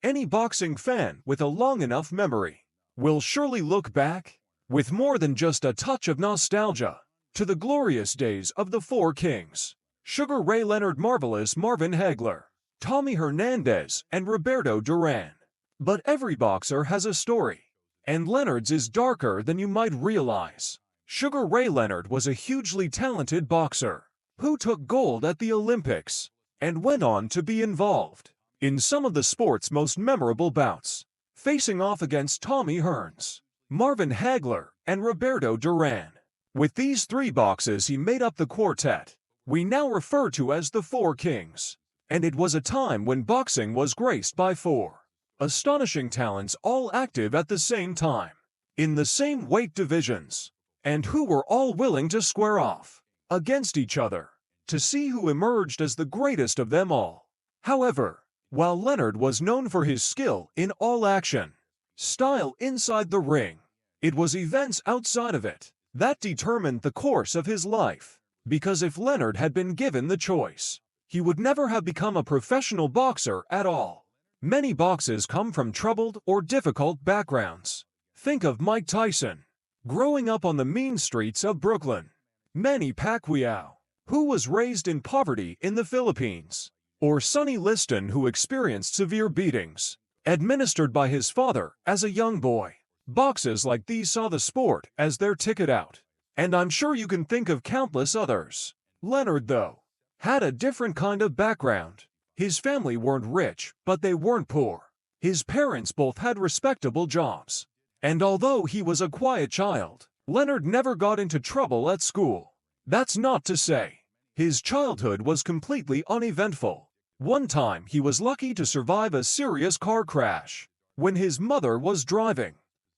Any boxing fan with a long enough memory will surely look back, with more than just a touch of nostalgia, to the glorious days of the Four Kings: Sugar Ray Leonard, Marvelous Marvin Hagler, Tommy Hernandez, and Roberto Duran. But every boxer has a story, and Leonard's is darker than you might realize. Sugar Ray Leonard was a hugely talented boxer who took gold at the Olympics and went on to be involved in some of the sport's most memorable bouts, facing off against Tommy Hearns, Marvin Hagler, and Roberto Duran. With these three boxers, he made up the quartet we now refer to as the Four Kings. And it was a time when boxing was graced by four astonishing talents, all active at the same time, in the same weight divisions, and who were all willing to square off against each other to see who emerged as the greatest of them all. However, while Leonard was known for his skill in all action, style inside the ring, it was events outside of it that determined the course of his life. Because if Leonard had been given the choice, he would never have become a professional boxer at all. Many boxers come from troubled or difficult backgrounds. Think of Mike Tyson, growing up on the mean streets of Brooklyn; Manny Pacquiao, who was raised in poverty in the Philippines; or Sonny Liston, who experienced severe beatings administered by his father as a young boy. Boxers like these saw the sport as their ticket out, and I'm sure you can think of countless others. Leonard, though, had a different kind of background. His family weren't rich, but they weren't poor. His parents both had respectable jobs. And although he was a quiet child, Leonard never got into trouble at school. That's not to say his childhood was completely uneventful. One time he was lucky to survive a serious car crash when his mother was driving.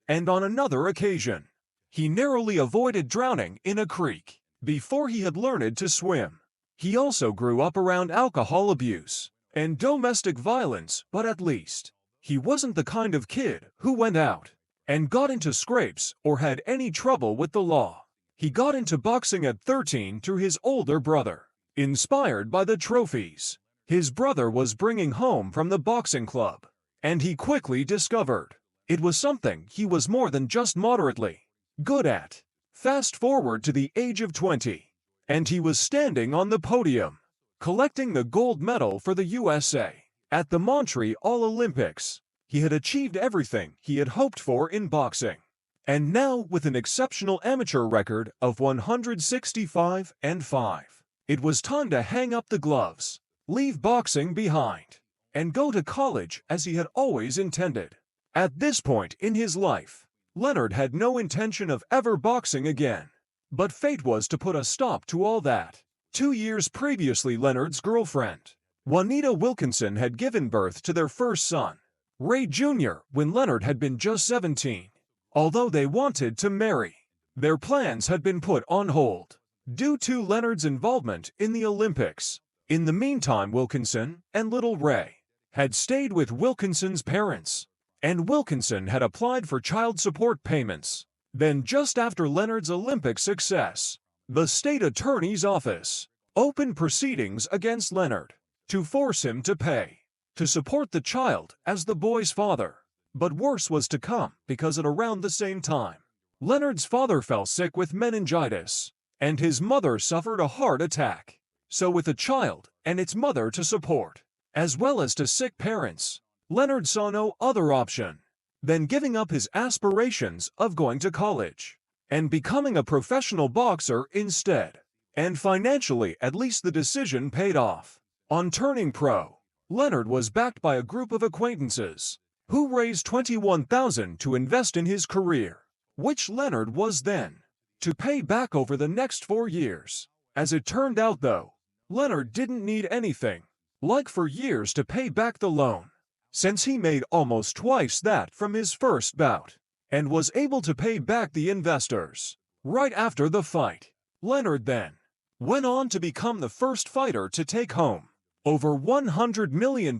And on another occasion, he narrowly avoided drowning in a creek before he had learned to swim. He also grew up around alcohol abuse and domestic violence, but at least he wasn't the kind of kid who went out and got into scrapes or had any trouble with the law. He got into boxing at 13 through his older brother, inspired by the trophies his brother was bringing home from the boxing club, and he quickly discovered it was something he was more than just moderately good at. Fast forward to the age of 20, and he was standing on the podium, collecting the gold medal for the USA at the Montreal Olympics. He had achieved everything he had hoped for in boxing, and now with an exceptional amateur record of 165-5, it was time to hang up the gloves, leave boxing behind, and go to college as he had always intended. At this point in his life, Leonard had no intention of ever boxing again. But fate was to put a stop to all that. 2 years previously, Leonard's girlfriend, Juanita Wilkinson, had given birth to their first son, Ray Jr., when Leonard had been just 17. Although they wanted to marry, their plans had been put on hold due to Leonard's involvement in the Olympics. In the meantime, Wilkinson and little Ray had stayed with Wilkinson's parents, and Wilkinson had applied for child support payments. Then, just after Leonard's Olympic success, the state attorney's office opened proceedings against Leonard to force him to pay to support the child as the boy's father. But worse was to come, because at around the same time, Leonard's father fell sick with meningitis, and his mother suffered a heart attack. So with a child and its mother to support, as well as to sick parents, Leonard saw no other option than giving up his aspirations of going to college and becoming a professional boxer instead. And financially, at least, the decision paid off. On turning pro, Leonard was backed by a group of acquaintances who raised $21,000 to invest in his career, which Leonard was then to pay back over the next 4 years. As it turned out, though, Leonard didn't need anything like 4 years to pay back the loan, since he made almost twice that from his first bout, and was able to pay back the investors right after the fight. Leonard then went on to become the first fighter to take home over $100 million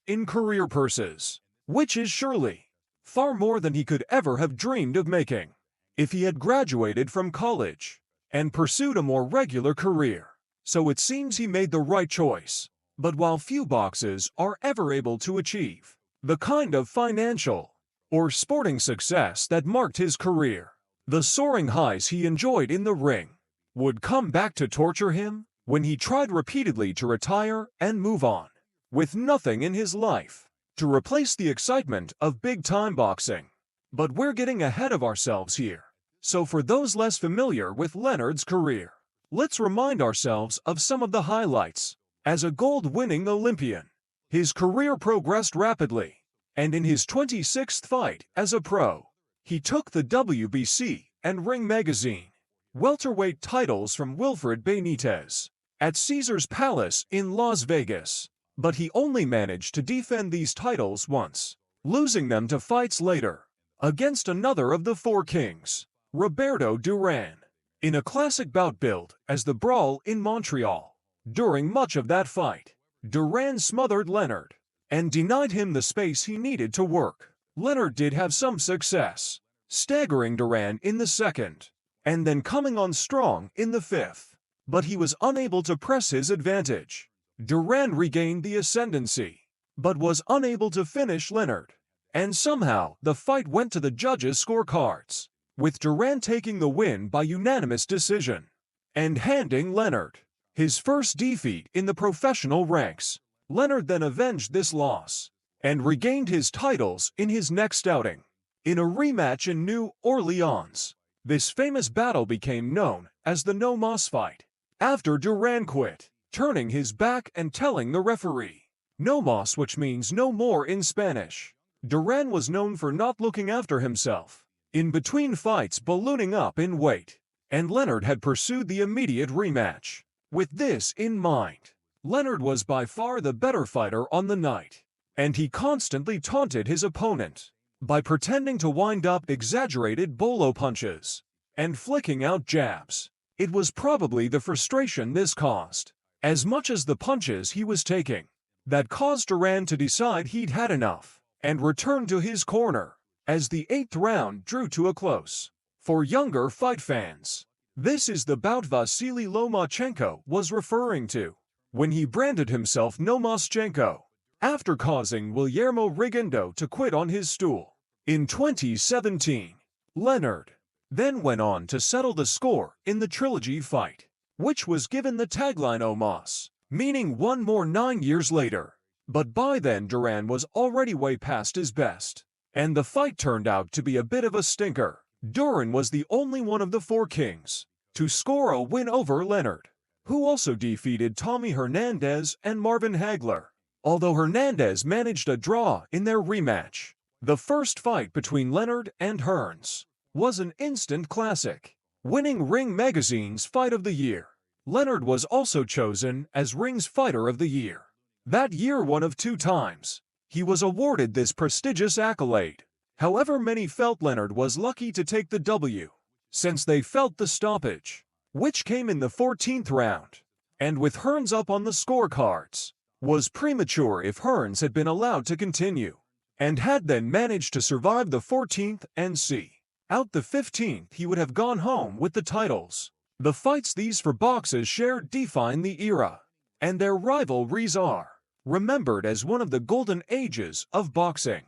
in career purses, which is surely far more than he could ever have dreamed of making if he had graduated from college and pursued a more regular career. So it seems he made the right choice. But while few boxers are ever able to achieve the kind of financial or sporting success that marked his career. The soaring highs he enjoyed in the ring would come back to torture him when he tried repeatedly to retire and move on, with nothing in his life to replace the excitement of big-time boxing. But we're getting ahead of ourselves here. So for those less familiar with Leonard's career, let's remind ourselves of some of the highlights. As a gold-winning Olympian, his career progressed rapidly, and in his 26th fight as a pro, he took the WBC and Ring Magazine welterweight titles from Wilfred Benitez at Caesars Palace in Las Vegas. But he only managed to defend these titles once, losing them to fights later against another of the Four Kings, Roberto Duran, in a classic bout billed as the Brawl in Montreal. During much of that fight, Duran smothered Leonard and denied him the space he needed to work. Leonard did have some success, staggering Duran in the second, and then coming on strong in the fifth, but he was unable to press his advantage. Duran regained the ascendancy, but was unable to finish Leonard, and somehow the fight went to the judges' scorecards, with Duran taking the win by unanimous decision and handing Leonard his first defeat in the professional ranks. Leonard then avenged this loss and regained his titles in his next outing. In a rematch in New Orleans, this famous battle became known as the No Mas fight, after Duran quit, turning his back and telling the referee, "No mas," which means no more in Spanish. Duran was known for not looking after himself in between fights, ballooning up in weight, and Leonard had pursued the immediate rematch. With this in mind, Leonard was by far the better fighter on the night, and he constantly taunted his opponent by pretending to wind up exaggerated bolo punches and flicking out jabs. It was probably the frustration this caused, as much as the punches he was taking, that caused Duran to decide he'd had enough and return to his corner as the 8th round drew to a close. For younger fight fans, this is the bout Vasily Lomachenko was referring to when he branded himself Nomaschenko, after causing Guillermo Rigondeaux to quit on his stool. In 2017, Leonard then went on to settle the score in the trilogy fight, which was given the tagline "O Mas," meaning one more 9 years later. But by then Duran was already way past his best, and the fight turned out to be a bit of a stinker. Duran was the only one of the Four Kings to score a win over Leonard, who also defeated Tommy Hernandez and Marvin Hagler, although Hernandez managed a draw in their rematch. The first fight between Leonard and Hearns was an instant classic, winning Ring Magazine's Fight of the Year. Leonard was also chosen as Ring's Fighter of the Year. That year, one of 2 times, he was awarded this prestigious accolade. However, many felt Leonard was lucky to take the W, since they felt the stoppage, which came in the 14th round, and with Hearns up on the scorecards, was premature if Hearns had been allowed to continue, and had then managed to survive the 14th and see out the 15th, he would have gone home with the titles. The fights these four boxers shared define the era, and their rivalries are remembered as one of the golden ages of boxing.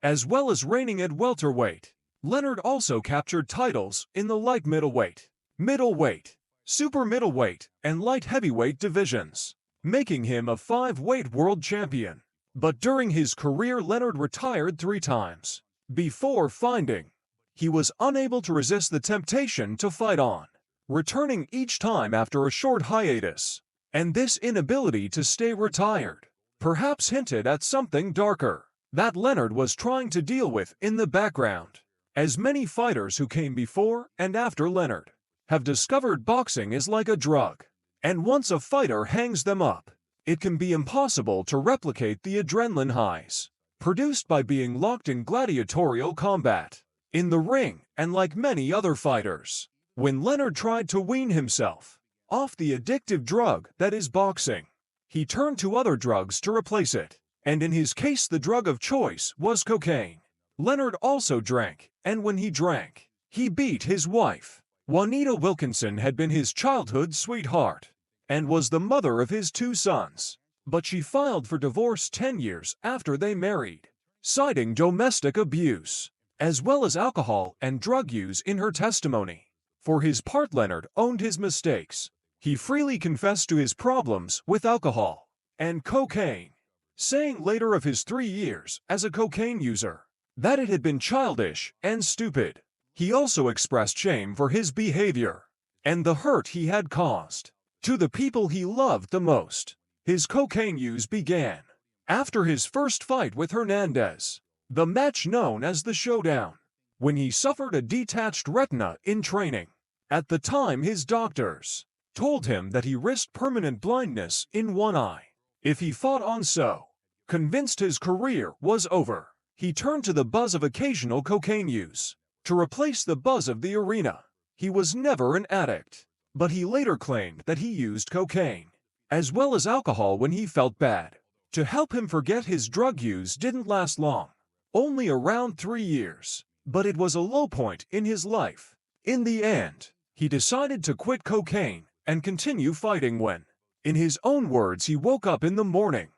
As well as reigning at welterweight, Leonard also captured titles in the light middleweight, super middleweight, and light heavyweight divisions, making him a 5-weight world champion. But during his career, Leonard retired 3 times before finding he was unable to resist the temptation to fight on, returning each time after a short hiatus. And this inability to stay retired perhaps hinted at something darker that Leonard was trying to deal with in the background. As many fighters who came before and after Leonard have discovered, boxing is like a drug, and once a fighter hangs them up, it can be impossible to replicate the adrenaline highs produced by being locked in gladiatorial combat in the ring. And like many other fighters, when Leonard tried to wean himself off the addictive drug that is boxing, he turned to other drugs to replace it, and in his case the drug of choice was cocaine. Leonard also drank, and when he drank, he beat his wife. Juanita Wilkinson had been his childhood sweetheart and was the mother of his 2 sons, but she filed for divorce 10 years after they married. citing domestic abuse, as well as alcohol and drug use in her testimony. For his part, Leonard owned his mistakes. He freely confessed to his problems with alcohol and cocaine, saying later of his 3 years as a cocaine user that it had been childish and stupid. He also expressed shame for his behavior and the hurt he had caused to the people he loved the most. His cocaine use began after his first fight with Hernandez, the match known as the Showdown, when he suffered a detached retina in training. At the time, his doctors told him that he risked permanent blindness in one eye if he fought on. So, convinced his career was over, he turned to the buzz of occasional cocaine use to replace the buzz of the arena. He was never an addict, but he later claimed that he used cocaine as well as alcohol when he felt bad. To help him forget, his drug use didn't last long, only around 3 years, but it was a low point in his life. In the end, he decided to quit cocaine and continue fighting when, in his own words, he woke up in the morning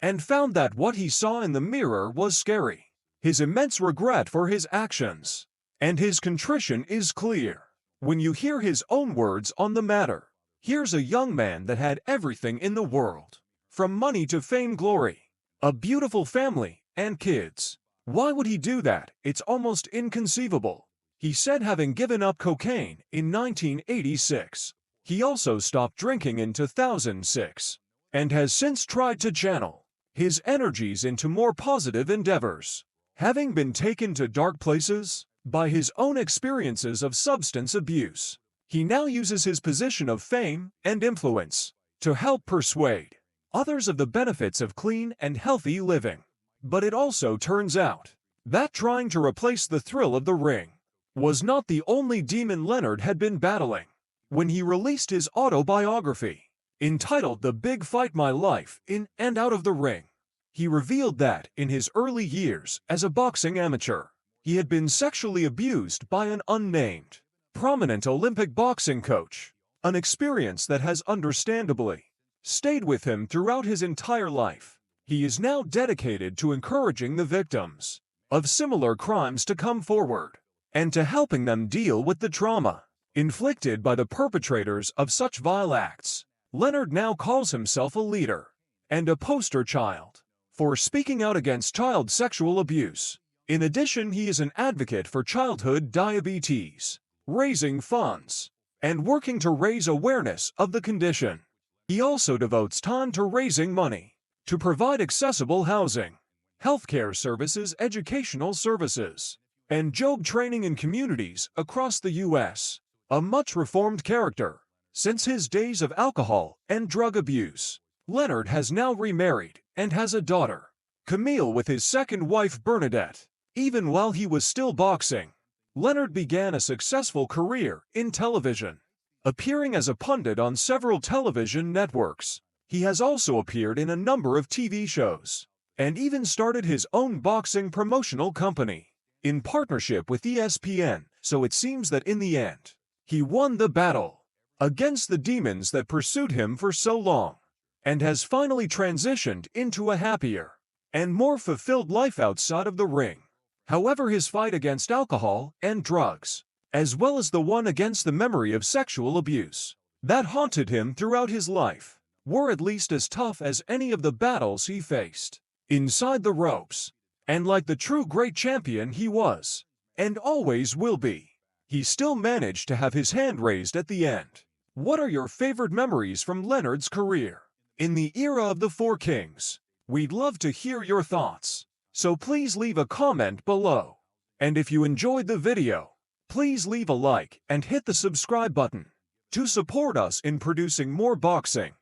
and found that what he saw in the mirror was scary. His immense regret for his actions and his contrition is clear when you hear his own words on the matter. Here's a young man that had everything in the world, from money to fame, glory, a beautiful family, and kids. Why would he do that? It's almost inconceivable. He said having given up cocaine in 1986, he also stopped drinking in 2006, and has since tried to channel his energies into more positive endeavors. Having been taken to dark places by his own experiences of substance abuse, he now uses his position of fame and influence to help persuade others of the benefits of clean and healthy living. But it also turns out that trying to replace the thrill of the ring was not the only demon Leonard had been battling. When he released his autobiography, entitled The Big Fight: My Life in and Out of the Ring, he revealed that in his early years as a boxing amateur, he had been sexually abused by an unnamed, prominent Olympic boxing coach, an experience that has understandably stayed with him throughout his entire life. He is now dedicated to encouraging the victims of similar crimes to come forward and to helping them deal with the trauma inflicted by the perpetrators of such vile acts. Leonard now calls himself a leader and a poster child for speaking out against child sexual abuse. In addition, he is an advocate for childhood diabetes, raising funds and working to raise awareness of the condition. He also devotes time to raising money to provide accessible housing, healthcare services, educational services, and job training in communities across the U.S. A much reformed character since his days of alcohol and drug abuse, Leonard has now remarried and has a daughter, Camille, with his second wife Bernadette. Even while he was still boxing, Leonard began a successful career in television, appearing as a pundit on several television networks. He has also appeared in a number of TV shows, and even started his own boxing promotional company in partnership with ESPN. So it seems that in the end, he won the battle against the demons that pursued him for so long, and has finally transitioned into a happier and more fulfilled life outside of the ring. However, his fight against alcohol and drugs, as well as the one against the memory of sexual abuse that haunted him throughout his life, were at least as tough as any of the battles he faced inside the ropes. And like the true great champion he was, and always will be, he still managed to have his hand raised at the end. What are your favorite memories from Leonard's career in the era of the Four Kings? We'd love to hear your thoughts, so please leave a comment below. And if you enjoyed the video, please leave a like and hit the subscribe button to support us in producing more boxing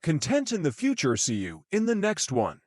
content in the future. See you in the next one.